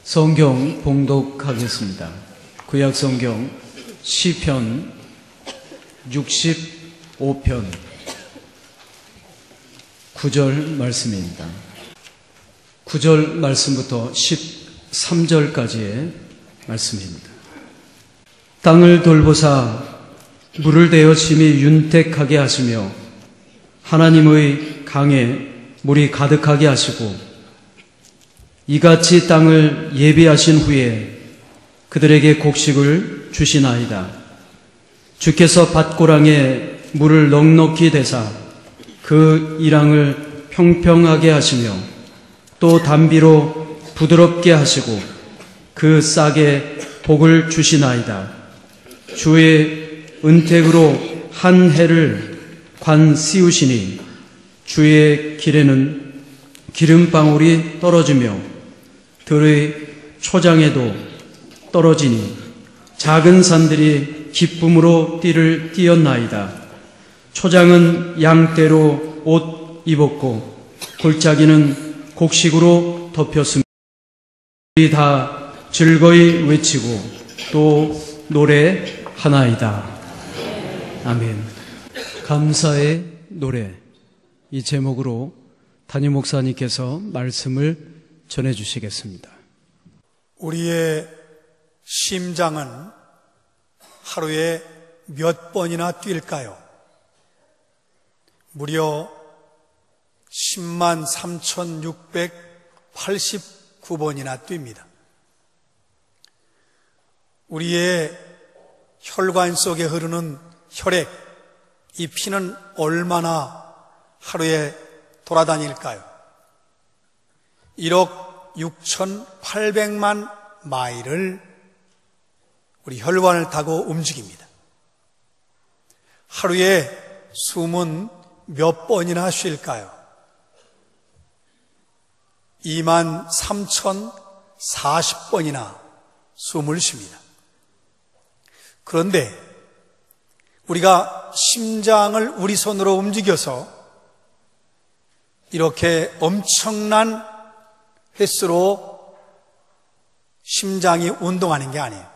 성경 봉독하겠습니다. 구약 성경 시편 65편 9절 말씀입니다. 9절 말씀부터 13절까지의 말씀입니다. 땅을 돌보사 물을 대어 심히 윤택하게 하시며 하나님의 강에 물이 가득하게 하시고 이같이 땅을 예비하신 후에 그들에게 곡식을 주시나이다. 주께서 밭고랑에 물을 넉넉히 대사 그 이랑을 평평하게 하시며 또 담비로 부드럽게 하시고 그 싹에 복을 주시나이다. 주의 은택으로 한 해를 관 씌우시니 주의 길에는 기름방울이 떨어지며 들의 초장에도 떨어지니 작은 산들이 기쁨으로 띠를 띄었나이다. 초장은 양떼로 옷 입었고 골짜기는 곡식으로 덮였으며 우리 다 즐거이 외치고 또 노래하나이다. 아멘. 감사의 노래, 이 제목으로 담임 목사님께서 말씀을 전해주시겠습니다. 우리의 심장은 하루에 몇 번이나 뛸까요? 무려 10만 3,689번이나 뜁니다. 우리의 혈관 속에 흐르는 혈액, 이 피는 얼마나 하루에 돌아다닐까요? 1억 6,800만 마일을 우리 혈관을 타고 움직입니다. 하루에 숨은 몇 번이나 쉴까요? 2만 3,040번이나 숨을 쉽니다. 그런데 우리가 심장을 우리 손으로 움직여서 이렇게 엄청난 횟수로 심장이 운동하는 게 아니에요.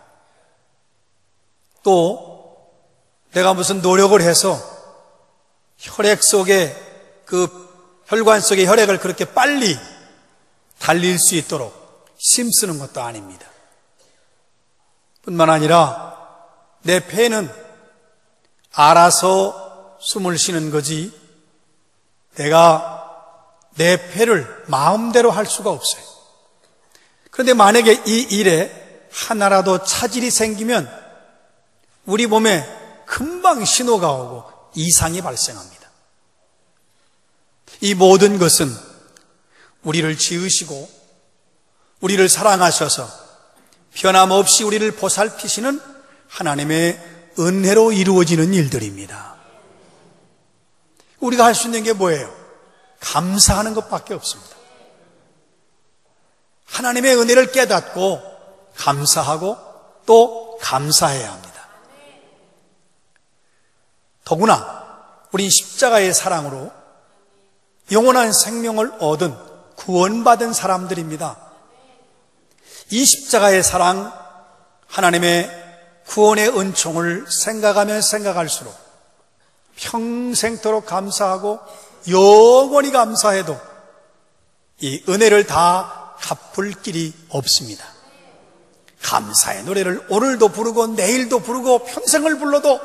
또 내가 무슨 노력을 해서 혈액 속에 혈관 속의 혈액을 그렇게 빨리 달릴 수 있도록 힘쓰는 것도 아닙니다. 뿐만 아니라 내 폐는 알아서 숨을 쉬는 거지 내가 내 폐를 마음대로 할 수가 없어요. 그런데 만약에 이 일에 하나라도 차질이 생기면 우리 몸에 금방 신호가 오고 이상이 발생합니다. 이 모든 것은 우리를 지으시고 우리를 사랑하셔서 변함없이 우리를 보살피시는 하나님의 은혜로 이루어지는 일들입니다. 우리가 할 수 있는 게 뭐예요? 감사하는 것밖에 없습니다. 하나님의 은혜를 깨닫고 감사하고 또 감사해야 합니다. 더구나 우리 십자가의 사랑으로 영원한 생명을 얻은 구원받은 사람들입니다. 이 십자가의 사랑, 하나님의 구원의 은총을 생각하면 생각할수록 평생토록 감사하고 영원히 감사해도 이 은혜를 다 갚을 길이 없습니다. 감사의 노래를 오늘도 부르고 내일도 부르고 평생을 불러도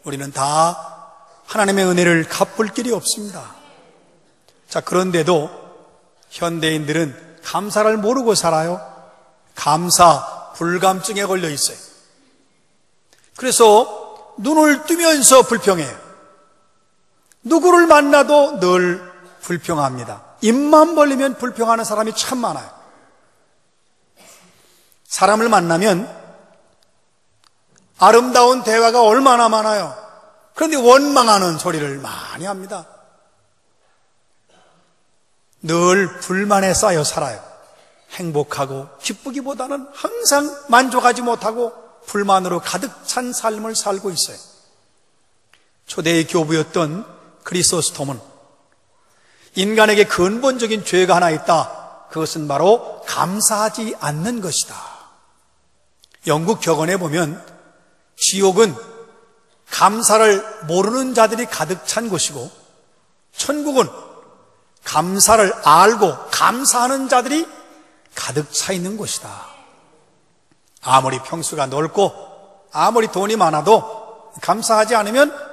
우리는 다 하나님의 은혜를 갚을 길이 없습니다. 자, 그런데도 현대인들은 감사를 모르고 살아요. 감사 불감증에 걸려 있어요. 그래서 눈을 뜨면서 불평해요. 누구를 만나도 늘 불평합니다. 입만 벌리면 불평하는 사람이 참 많아요. 사람을 만나면 아름다운 대화가 얼마나 많아요. 그런데 원망하는 소리를 많이 합니다. 늘 불만에 쌓여 살아요. 행복하고 기쁘기보다는 항상 만족하지 못하고 불만으로 가득 찬 삶을 살고 있어요. 초대의 교부였던 크리소스톰은 인간에게 근본적인 죄가 하나 있다. 그것은 바로 감사하지 않는 것이다. 영국 격언에 보면 지옥은 감사를 모르는 자들이 가득 찬 곳이고 천국은 감사를 알고 감사하는 자들이 가득 차 있는 곳이다. 아무리 평수가 넓고 아무리 돈이 많아도 감사하지 않으면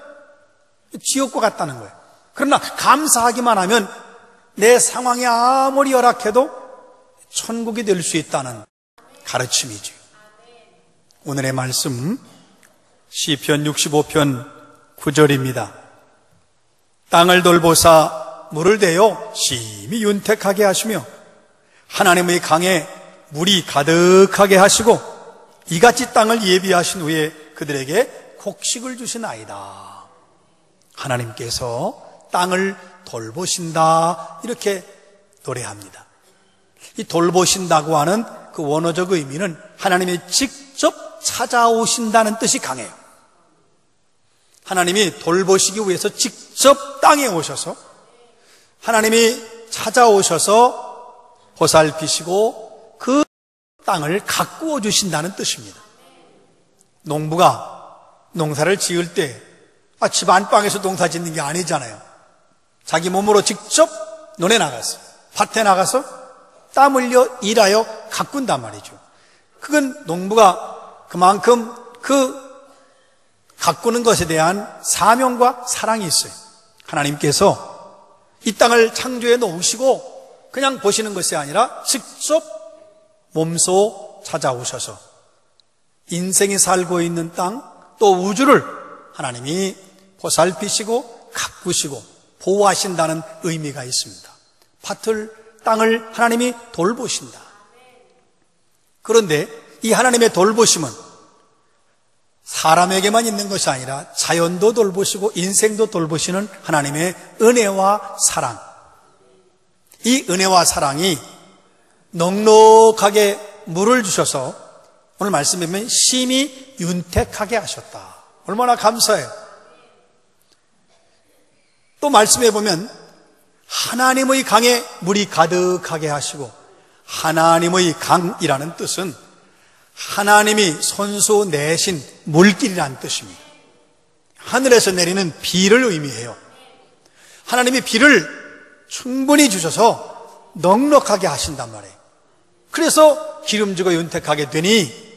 지옥과 같다는 거예요. 그러나 감사하기만 하면 내 상황이 아무리 열악해도 천국이 될 수 있다는 가르침이죠. 오늘의 말씀 시편 65편 9절입니다. 땅을 돌보사 물을 대어 심히 윤택하게 하시며 하나님의 강에 물이 가득하게 하시고 이같이 땅을 예비하신 후에 그들에게 곡식을 주시나이다. 하나님께서 땅을 돌보신다, 이렇게 노래합니다. 이 돌보신다고 하는 그 원어적 의미는 하나님이 직접 찾아오신다는 뜻이 강해요. 하나님이 돌보시기 위해서 직접 땅에 오셔서 하나님이 찾아오셔서 보살피시고 그 땅을 가꾸어 주신다는 뜻입니다. 농부가 농사를 지을 때 집 안방에서 농사 짓는 게 아니잖아요. 자기 몸으로 직접 논에 나가서 밭에 나가서 땀 흘려 일하여 가꾼단 말이죠. 그건 농부가 그만큼 그 가꾸는 것에 대한 사명과 사랑이 있어요. 하나님께서 이 땅을 창조해 놓으시고 그냥 보시는 것이 아니라 직접 몸소 찾아오셔서 인생이 살고 있는 땅, 또 우주를 하나님이 보살피시고 가꾸시고 보호하신다는 의미가 있습니다. 밭을, 땅을 하나님이 돌보신다. 그런데 이 하나님의 돌보심은 사람에게만 있는 것이 아니라 자연도 돌보시고 인생도 돌보시는 하나님의 은혜와 사랑. 이 은혜와 사랑이 넉넉하게 물을 주셔서 오늘 말씀에 보면 심히 윤택하게 하셨다. 얼마나 감사해요. 또 말씀해 보면 하나님의 강에 물이 가득하게 하시고, 하나님의 강이라는 뜻은 하나님이 손수 내신 물길이라는 뜻입니다. 하늘에서 내리는 비를 의미해요. 하나님이 비를 충분히 주셔서 넉넉하게 하신단 말이에요. 그래서 기름지고 윤택하게 되니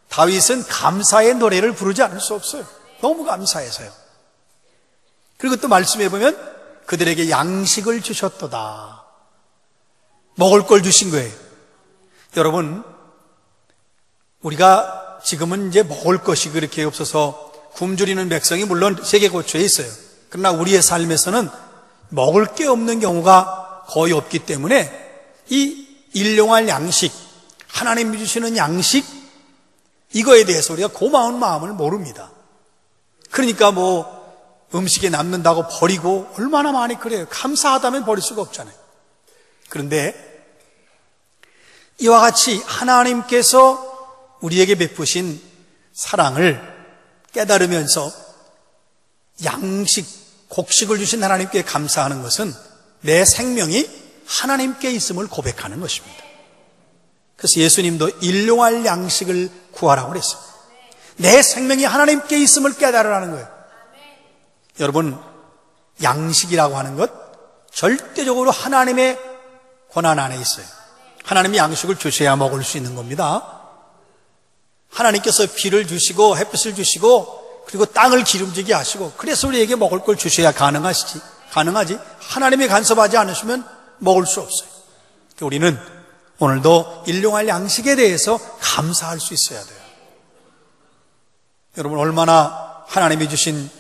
다윗은 감사의 노래를 부르지 않을 수 없어요. 너무 감사해서요. 그리고 또 말씀해 보면 그들에게 양식을 주셨도다. 먹을 걸 주신 거예요. 여러분, 우리가 지금은 이제 먹을 것이 그렇게 없어서 굶주리는 백성이 물론 세계 고초에 있어요. 그러나 우리의 삶에서는 먹을 게 없는 경우가 거의 없기 때문에 이 일용할 양식, 하나님이 주시는 양식, 이거에 대해서 우리가 고마운 마음을 모릅니다. 그러니까 음식이 남는다고 버리고 얼마나 많이 그래요. 감사하다면 버릴 수가 없잖아요. 그런데 이와 같이 하나님께서 우리에게 베푸신 사랑을 깨달으면서 양식, 곡식을 주신 하나님께 감사하는 것은 내 생명이 하나님께 있음을 고백하는 것입니다. 그래서 예수님도 일용할 양식을 구하라고 그랬어요. 내 생명이 하나님께 있음을 깨달으라는 거예요. 여러분, 양식이라고 하는 것 절대적으로 하나님의 권한 안에 있어요. 하나님이 양식을 주셔야 먹을 수 있는 겁니다. 하나님께서 비를 주시고 햇빛을 주시고 그리고 땅을 기름지게 하시고 그래서 우리에게 먹을 걸 주셔야 가능하지. 하나님이 간섭하지 않으시면 먹을 수 없어요. 우리는 오늘도 일용할 양식에 대해서 감사할 수 있어야 돼요. 여러분, 얼마나 하나님이 주신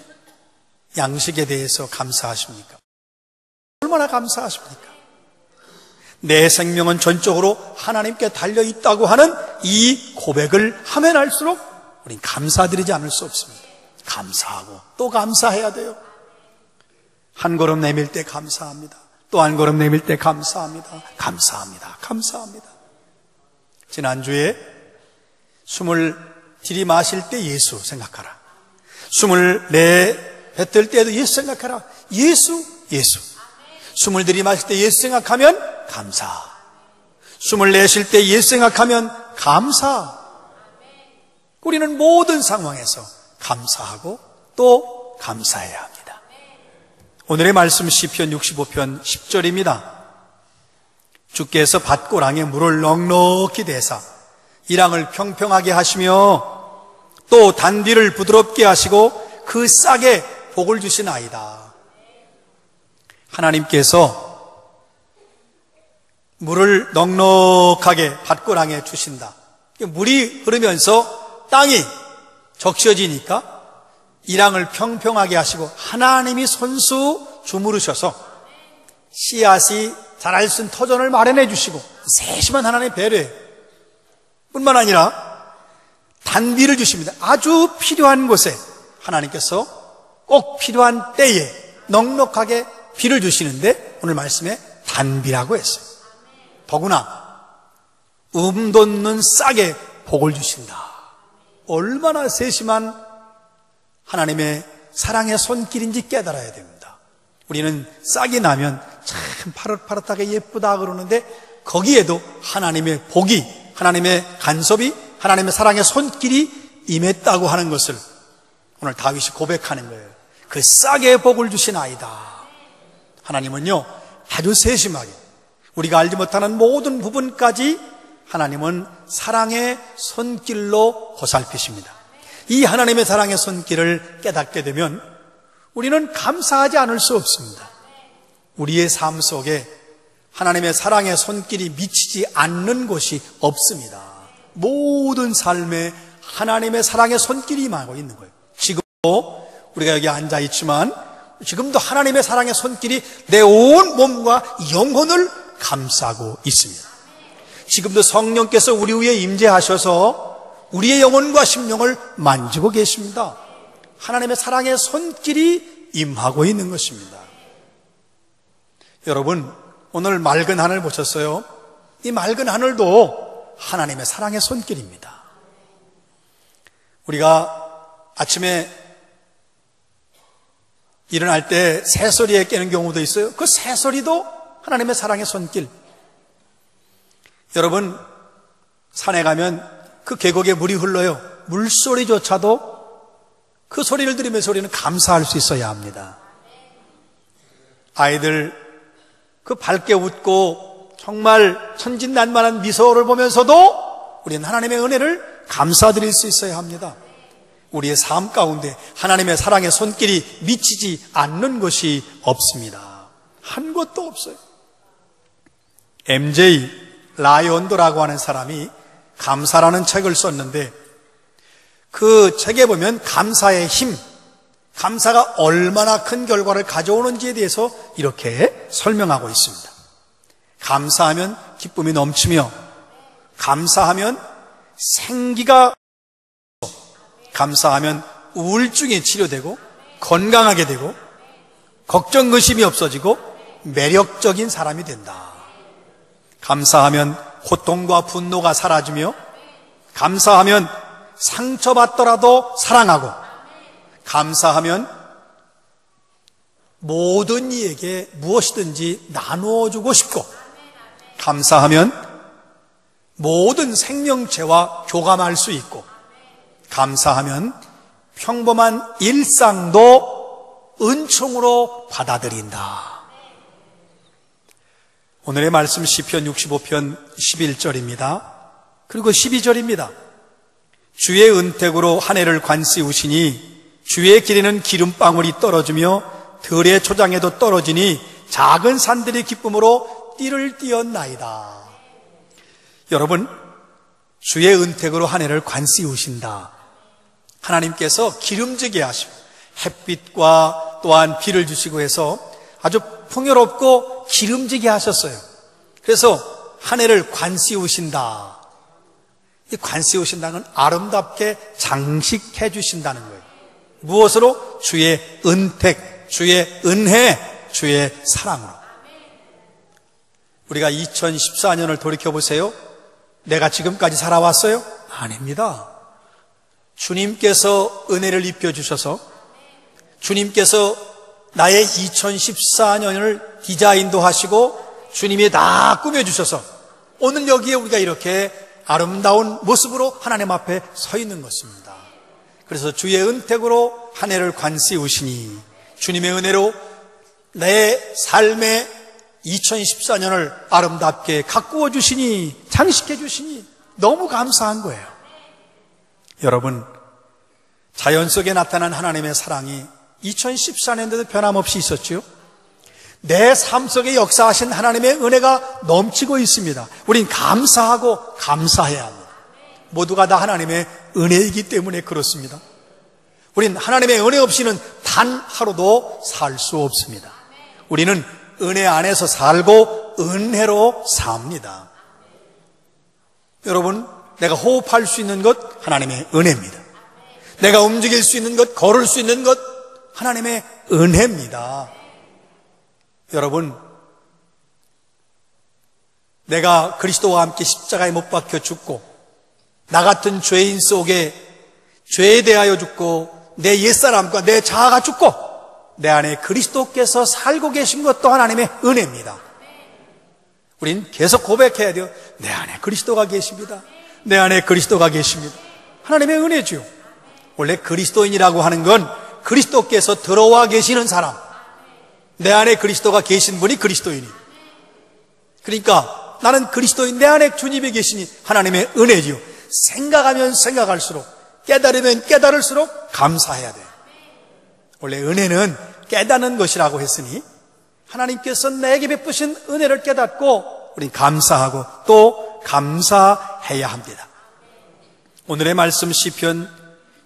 양식에 대해서 감사하십니까? 얼마나 감사하십니까? 내 생명은 전적으로 하나님께 달려있다고 하는 이 고백을 하면 할수록 우린 감사드리지 않을 수 없습니다. 감사하고 또 감사해야 돼요. 한 걸음 내밀 때 감사합니다. 또 한 걸음 내밀 때 감사합니다. 감사합니다. 감사합니다. 지난주에 숨을 들이마실 때 예수 생각하라. 숨을 뱉을 때도 예수 생각하라. 예수. 숨을 들이마실 때 예수 생각하면 감사. 숨을 내쉴 때 예수 생각하면 감사. 우리는 모든 상황에서 감사하고 또 감사해야 합니다. 오늘의 말씀 시편 65편 10절입니다. 주께서 밭고랑에 물을 넉넉히 대사 이랑을 평평하게 하시며 또 단비를 부드럽게 하시고 그 싹에 복을 주시나이다. 하나님께서 물을 넉넉하게 밭고랑에 주신다. 물이 흐르면서 땅이 적셔지니까 이랑을 평평하게 하시고 하나님이 손수 주무르셔서 씨앗이 자랄 수 있는 터전을 마련해 주시고 세심한 하나님의 배려예요. 뿐만 아니라 단비를 주십니다. 아주 필요한 곳에 하나님께서 꼭 필요한 때에 넉넉하게 비를 주시는데 오늘 말씀에 단비라고 했어요. 더구나 돋는 싹에 복을 주신다. 얼마나 세심한 하나님의 사랑의 손길인지 깨달아야 됩니다. 우리는 싹이 나면 참 파릇파릇하게 예쁘다 그러는데 거기에도 하나님의 복이, 하나님의 간섭이, 하나님의 사랑의 손길이 임했다고 하는 것을 오늘 다윗이 고백하는 거예요. 그 싹에 복을 주시나이다. 하나님은요 아주 세심하게 우리가 알지 못하는 모든 부분까지 하나님은 사랑의 손길로 보살피십니다. 이 하나님의 사랑의 손길을 깨닫게 되면 우리는 감사하지 않을 수 없습니다. 우리의 삶 속에 하나님의 사랑의 손길이 미치지 않는 곳이 없습니다. 모든 삶에 하나님의 사랑의 손길이 임하고 있는 거예요. 지금도 우리가 여기 앉아 있지만 지금도 하나님의 사랑의 손길이 내 온 몸과 영혼을 감싸고 있습니다. 지금도 성령께서 우리 위에 임재하셔서 우리의 영혼과 심령을 만지고 계십니다. 하나님의 사랑의 손길이 임하고 있는 것입니다. 여러분, 오늘 맑은 하늘 보셨어요? 이 맑은 하늘도 하나님의 사랑의 손길입니다. 우리가 아침에 일어날 때 새소리에 깨는 경우도 있어요. 그 새소리도 하나님의 사랑의 손길. 여러분, 산에 가면 그 계곡에 물이 흘러요. 물소리조차도 그 소리를 들으면서 우리는 감사할 수 있어야 합니다. 아이들 그 밝게 웃고 정말 천진난만한 미소를 보면서도 우리는 하나님의 은혜를 감사드릴 수 있어야 합니다. 우리의 삶 가운데 하나님의 사랑의 손길이 미치지 않는 것이 없습니다. 한 곳도 없어요. MJ 라이온도라고 하는 사람이 감사라는 책을 썼는데 그 책에 보면 감사의 힘, 감사가 얼마나 큰 결과를 가져오는지에 대해서 이렇게 설명하고 있습니다. 감사하면 기쁨이 넘치며 감사하면 생기가 감사하면 우울증이 치료되고 건강하게 되고 걱정 의심이 없어지고 매력적인 사람이 된다. 감사하면 고통과 분노가 사라지며 감사하면 상처받더라도 사랑하고 감사하면 모든 이에게 무엇이든지 나누어주고 싶고 감사하면 모든 생명체와 교감할 수 있고 감사하면 평범한 일상도 은총으로 받아들인다. 오늘의 말씀 시편 65편 11절입니다. 그리고 12절입니다. 주의 은택으로 한 해를 관씌우시니 주의 길에는 기름방울이 떨어지며 들의 초장에도 떨어지니 작은 산들이 기쁨으로 띠를 띄었나이다. 여러분, 주의 은택으로 한 해를 관씌우신다. 하나님께서 기름지게 하시고 햇빛과 또한 비를 주시고 해서 아주 풍요롭고 기름지게 하셨어요. 그래서 한 해를 관씌우신다. 이 관씌우신다는 아름답게 장식해 주신다는 거예요. 무엇으로? 주의 은택, 주의 은혜, 주의 사랑으로. 우리가 2014년을 돌이켜보세요. 내가 지금까지 살아왔어요? 아닙니다. 주님께서 은혜를 입혀주셔서 주님께서 나의 2014년을 디자인도 하시고 주님이 다 꾸며주셔서 오늘 여기에 우리가 이렇게 아름다운 모습으로 하나님 앞에 서 있는 것입니다. 그래서 주의 은택으로 한 해를 관세우시니 주님의 은혜로 내 삶의 2014년을 아름답게 가꾸어 주시니, 장식해 주시니 너무 감사한 거예요. 여러분, 자연 속에 나타난 하나님의 사랑이 2014년에도 변함없이 있었죠. 내 삶 속에 역사하신 하나님의 은혜가 넘치고 있습니다. 우린 감사하고 감사해야 합니다. 모두가 다 하나님의 은혜이기 때문에 그렇습니다. 우린 하나님의 은혜 없이는 단 하루도 살 수 없습니다. 우리는 은혜 안에서 살고 은혜로 삽니다. 여러분, 내가 호흡할 수 있는 것 하나님의 은혜입니다. 내가 움직일 수 있는 것, 걸을 수 있는 것 하나님의 은혜입니다. 여러분, 내가 그리스도와 함께 십자가에 못 박혀 죽고 나 같은 죄인 속에 죄에 대하여 죽고 내 옛사람과 내 자아가 죽고 내 안에 그리스도께서 살고 계신 것도 하나님의 은혜입니다. 우린 계속 고백해야 돼요. 내 안에 그리스도가 계십니다. 내 안에 그리스도가 계십니다. 하나님의 은혜죠. 원래 그리스도인이라고 하는 건 그리스도께서 들어와 계시는 사람, 내 안에 그리스도가 계신 분이 그리스도인이에요. 그러니까 나는 그리스도인, 내 안에 주님이 계시니 하나님의 은혜지요. 생각하면 생각할수록, 깨달으면 깨달을수록 감사해야 돼요. 원래 은혜는 깨닫는 것이라고 했으니 하나님께서 내게 베푸신 은혜를 깨닫고 우린 감사하고 또 감사해야 합니다. 오늘의 말씀 시편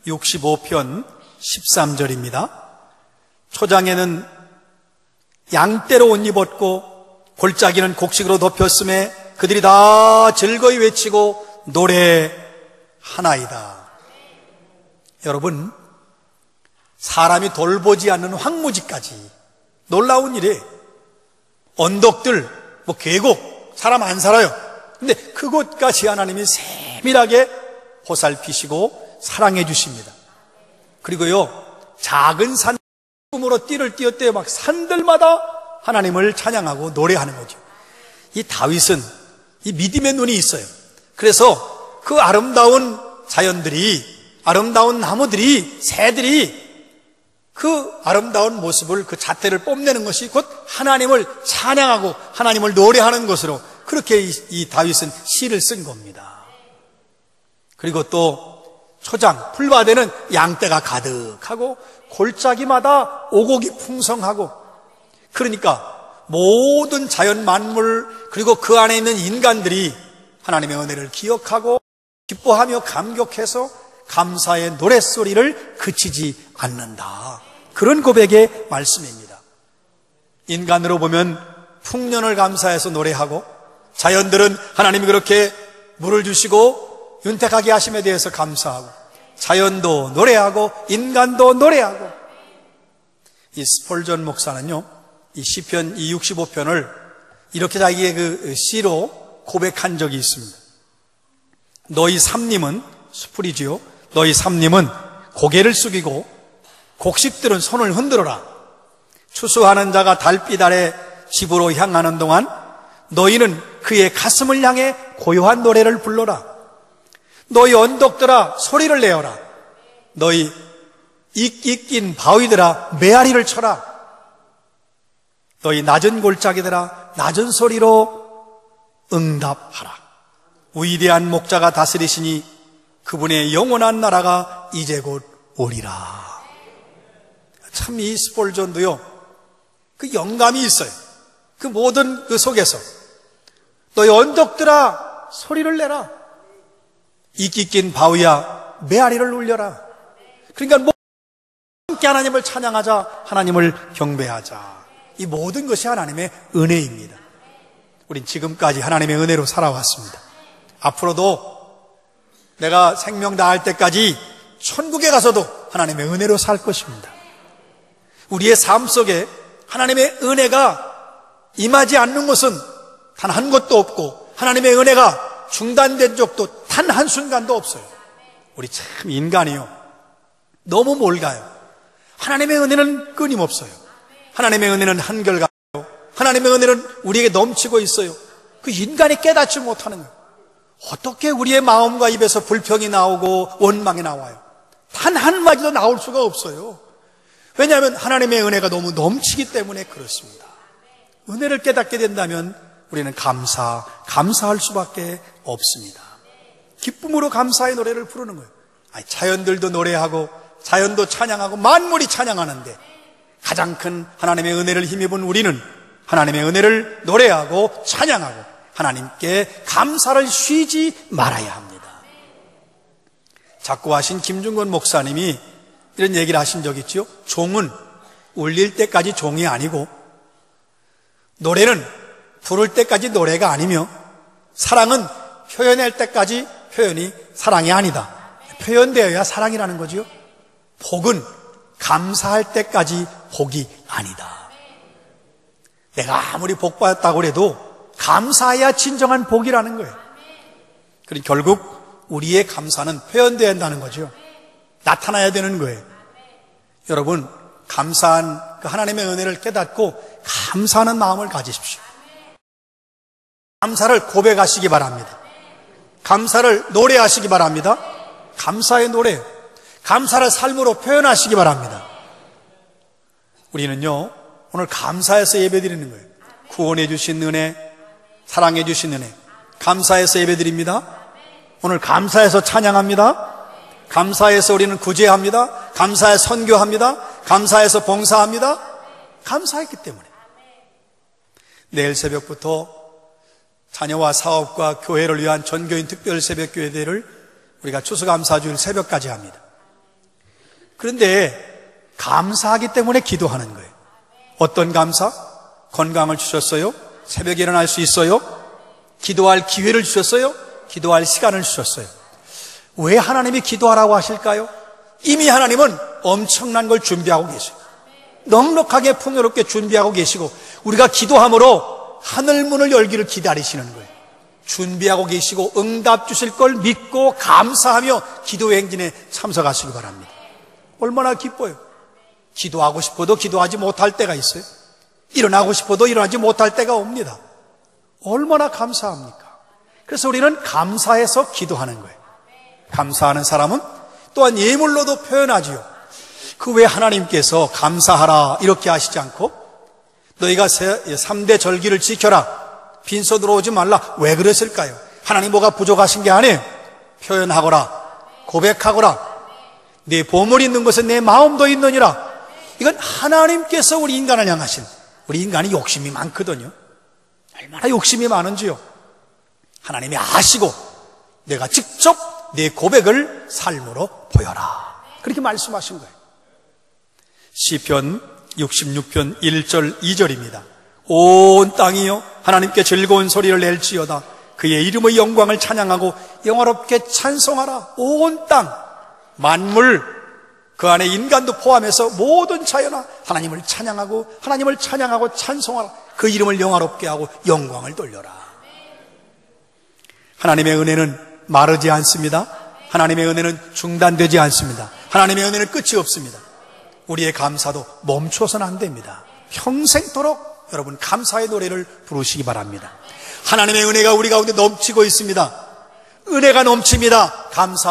65편 13절입니다. 초장에는 양떼로 옷 입었고 골짜기는 곡식으로 덮였음에 그들이 다 즐거이 외치고 노래하나이다. 여러분, 사람이 돌보지 않는 황무지까지 놀라운 일이에요. 언덕들, 계곡, 사람 안 살아요. 근데 그곳까지 하나님이 세밀하게 보살피시고 사랑해 주십니다. 그리고요, 작은 산 꿈으로 띠를 띄었대요. 막 산들마다 하나님을 찬양하고 노래하는 거죠. 이 다윗은 이 믿음의 눈이 있어요. 그래서 그 아름다운 자연들이, 아름다운 나무들이, 새들이 그 아름다운 모습을, 그 자태를 뽐내는 것이 곧 하나님을 찬양하고 하나님을 노래하는 것으로 그렇게 이 다윗은 시를 쓴 겁니다. 그리고 또 초장, 풀밭에는 양떼가 가득하고 골짜기마다 오곡이 풍성하고, 그러니까 모든 자연 만물 그리고 그 안에 있는 인간들이 하나님의 은혜를 기억하고 기뻐하며 감격해서 감사의 노랫소리를 그치지 않는다. 그런 고백의 말씀입니다. 인간으로 보면 풍년을 감사해서 노래하고, 자연들은 하나님이 그렇게 물을 주시고 윤택하게 하심에 대해서 감사하고, 자연도 노래하고 인간도 노래하고. 이 스폴전 목사는요, 이 시편 이 65편을 이렇게 자기의 그 시로 고백한 적이 있습니다. 너희 삼림은, 수풀이지요, 너희 삼림은 고개를 숙이고 곡식들은 손을 흔들어라. 추수하는 자가 달빛 아래 집으로 향하는 동안 너희는 그의 가슴을 향해 고요한 노래를 불러라. 너희 언덕들아 소리를 내어라. 너희 이끼 낀 바위들아 메아리를 쳐라. 너희 낮은 골짜기들아 낮은 소리로 응답하라. 위대한 목자가 다스리시니 그분의 영원한 나라가 이제 곧 오리라. 참 이 스폴전도요, 그 영감이 있어요. 그 모든 그 속에서 너희 언덕들아 소리를 내라. 이끼 낀 바위야 메아리를 울려라. 그러니까 함께 하나님을 찬양하자, 하나님을 경배하자. 이 모든 것이 하나님의 은혜입니다. 우린 지금까지 하나님의 은혜로 살아왔습니다. 앞으로도 내가 생명 다할 때까지 천국에 가서도 하나님의 은혜로 살 것입니다. 우리의 삶 속에 하나님의 은혜가 임하지 않는 것은 단 한 곳도 없고, 하나님의 은혜가 중단된 적도 단 한순간도 없어요. 우리 참 인간이요, 너무 몰가요. 하나님의 은혜는 끊임없어요. 하나님의 은혜는 한결같아요. 하나님의 은혜는 우리에게 넘치고 있어요. 그 인간이 깨닫지 못하는 거예요. 어떻게 우리의 마음과 입에서 불평이 나오고 원망이 나와요? 단 한마디도 나올 수가 없어요. 왜냐하면 하나님의 은혜가 너무 넘치기 때문에 그렇습니다. 은혜를 깨닫게 된다면 우리는 감사할 수밖에 없습니다. 기쁨으로 감사의 노래를 부르는 거예요. 자연들도 노래하고 자연도 찬양하고 만물이 찬양하는데 가장 큰 하나님의 은혜를 힘입은 우리는 하나님의 은혜를 노래하고 찬양하고 하나님께 감사를 쉬지 말아야 합니다. 작고하신 김중건 목사님이 이런 얘기를 하신 적 있죠. 종은 울릴 때까지 종이 아니고 노래는 부를 때까지 노래가 아니며 사랑은 표현할 때까지 표현이 사랑이 아니다. 표현되어야 사랑이라는 거죠. 복은 감사할 때까지 복이 아니다. 내가 아무리 복 받았다고 해도 감사해야 진정한 복이라는 거예요. 그러니 결국 우리의 감사는 표현되어야 한다는 거죠. 나타나야 되는 거예요. 여러분, 감사한 그 하나님의 은혜를 깨닫고 감사하는 마음을 가지십시오. 감사를 고백하시기 바랍니다. 감사를 노래하시기 바랍니다. 감사의 노래, 감사를 삶으로 표현하시기 바랍니다. 우리는요, 오늘 감사해서 예배드리는 거예요. 구원해 주신 은혜, 사랑해 주신 은혜, 감사해서 예배드립니다. 오늘 감사해서 찬양합니다. 감사해서 우리는 구제합니다. 감사해서 선교합니다. 감사해서 봉사합니다. 감사했기 때문에 내일 새벽부터 자녀와 사업과 교회를 위한 전교인 특별 새벽 교회대를 우리가 추수감사주일 새벽까지 합니다. 그런데 감사하기 때문에 기도하는 거예요. 어떤 감사? 건강을 주셨어요? 새벽에 일어날 수 있어요? 기도할 기회를 주셨어요? 기도할 시간을 주셨어요. 왜 하나님이 기도하라고 하실까요? 이미 하나님은 엄청난 걸 준비하고 계세요. 넉넉하게 풍요롭게 준비하고 계시고 우리가 기도함으로 하늘문을 열기를 기다리시는 거예요. 준비하고 계시고 응답 주실 걸 믿고 감사하며 기도 행진에 참석하시기 바랍니다. 얼마나 기뻐요. 기도하고 싶어도 기도하지 못할 때가 있어요. 일어나고 싶어도 일어나지 못할 때가 옵니다. 얼마나 감사합니까? 그래서 우리는 감사해서 기도하는 거예요. 감사하는 사람은 또한 예물로도 표현하지요. 그 왜 하나님께서 감사하라 이렇게 하시지 않고 너희가 3대 절기를 지켜라, 빈손으로 오지 말라, 왜 그랬을까요? 하나님 뭐가 부족하신 게 아니에요. 표현하거라, 고백하거라, 내 보물이 있는 곳에 내 마음도 있느니라. 이건 하나님께서 우리 인간을 향하신, 우리 인간이 욕심이 많거든요. 얼마나 욕심이 많은지요. 하나님이 아시고 내가 직접 내 고백을 삶으로 보여라, 그렇게 말씀하신 거예요. 시편 66편 1절 2절입니다. 온 땅이여 하나님께 즐거운 소리를 낼지어다. 그의 이름의 영광을 찬양하고 영화롭게 찬송하라. 온 땅, 만물, 그 안에 인간도 포함해서 모든 자연아 하나님을 찬양하고 찬송하라. 그 이름을 영화롭게 하고 영광을 돌려라. 하나님의 은혜는 마르지 않습니다. 하나님의 은혜는 중단되지 않습니다. 하나님의 은혜는 끝이 없습니다. 우리의 감사도 멈춰서는 안 됩니다. 평생토록 여러분 감사의 노래를 부르시기 바랍니다. 하나님의 은혜가 우리 가운데 넘치고 있습니다. 은혜가 넘칩니다. 감사